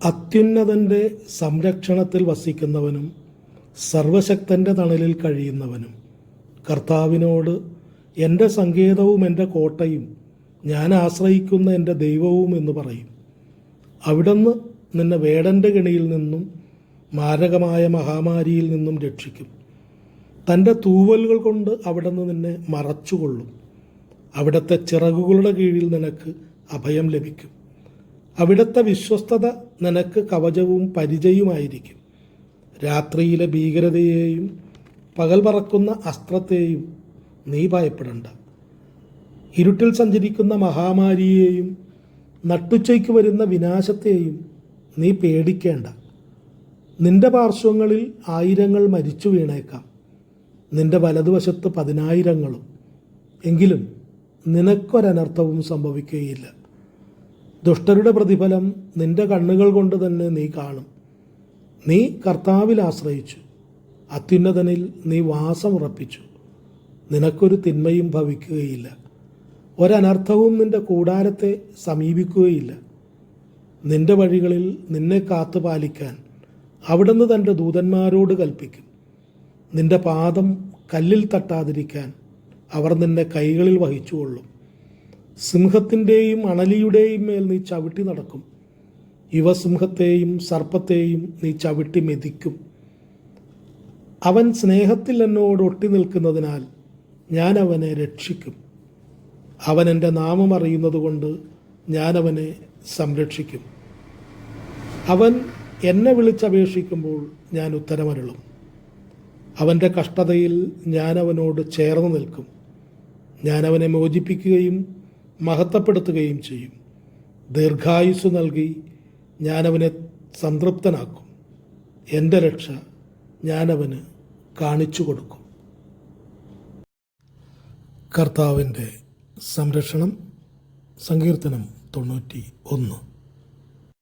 അത്യുന്നതൻ്റെ സംരക്ഷണത്തിൽ വസിക്കുന്നവനും സർവശക്തൻ്റെ തണലിൽ കഴിയുന്നവനും കർത്താവിനോട്, എൻ്റെ സങ്കേതവും എൻ്റെ കോട്ടയും ഞാൻ ആശ്രയിക്കുന്ന എൻ്റെ ദൈവവും എന്ന് പറയും. അവിടുന്ന് നിന്നെ വേടൻ്റെ കെണിയിൽ നിന്നും മാരകമായ മഹാമാരിയിൽ നിന്നും രക്ഷിക്കും. തൻ്റെ തൂവലുകൾ കൊണ്ട് അവിടുന്ന് നിന്നെ മറച്ചുകൊള്ളും. അവിടുത്തെ ചിറകുകളുടെ കീഴിൽ നിനക്ക് അഭയം ലഭിക്കും. അവിടുത്തെ വിശ്വസ്തത നിനക്ക് കവചവും പരിചയുമായിരിക്കും. രാത്രിയിലെ ഭീകരതയെയും പകൽ പറക്കുന്ന അസ്ത്രത്തെയും നീ ഭയപ്പെടണ്ട. ഇരുട്ടിൽ സഞ്ചരിക്കുന്ന മഹാമാരിയെയും നട്ടുച്ചയ്ക്ക് വരുന്ന വിനാശത്തെയും നീ പേടിക്കേണ്ട. നിന്റെ പാർശ്വങ്ങളിൽ 1000 മരിച്ചു വീണേക്കാം, നിന്റെ വലതുവശത്ത് 10,000. എങ്കിലും നിനക്കൊരനർത്ഥവും സംഭവിക്കുകയില്ല. ദുഷ്ടരുടെ പ്രതിഫലം നിന്റെ കണ്ണുകൾ കൊണ്ട് തന്നെ നീ കാണും. നീ കർത്താവിൽ ആശ്രയിച്ചു, അത്യുന്നതനിൽ നീ വാസമുറപ്പിച്ചു. നിനക്കൊരു തിന്മയും ഭവിക്കുകയില്ല, ഒരനർത്ഥവും നിന്റെ കൂടാരത്തെ സമീപിക്കുകയില്ല. നിന്റെ വഴികളിൽ നിന്നെ കാത്തു പാലിക്കാൻ അവിടുന്ന് തൻ്റെ ദൂതന്മാരോട് കൽപ്പിക്കും. നിന്റെ പാദം കല്ലിൽ തട്ടാതിരിക്കാൻ അവർ നിന്നെ കൈകളിൽ വഹിച്ചുകൊള്ളും. സിംഹത്തിൻ്റെയും അണലിയുടെയും മേൽ നീ ചവിട്ടി നടക്കും. യുവസിംഹത്തെയും സർപ്പത്തെയും നീ ചവിട്ടി മെതിക്കും. അവൻ സ്നേഹത്തിൽ എന്നോട് ഒട്ടി നിൽക്കുന്നതിനാൽ ഞാൻ അവനെ രക്ഷിക്കും. അവൻ എൻ്റെ നാമം അറിയുന്നത് കൊണ്ട് ഞാൻ അവനെ സംരക്ഷിക്കും. അവൻ എന്നെ വിളിച്ചപേക്ഷിക്കുമ്പോൾ ഞാൻ ഉത്തരമരുളും. അവൻ്റെ കഷ്ടതയിൽ ഞാൻ അവനോട് ചേർന്ന് നിൽക്കും. ഞാൻ അവനെ മോചിപ്പിക്കുകയും മഹത്വപ്പെടുത്തുകയും ചെയ്യും. ദീർഘായുസ്സു നൽകി ഞാൻ അവനെ സംതൃപ്തനാക്കും. എൻ്റെ രക്ഷ ഞാൻ അവന് കാണിച്ചു കൊടുക്കും. കർത്താവിൻ്റെ സംരക്ഷണം. സങ്കീർത്തനം 91.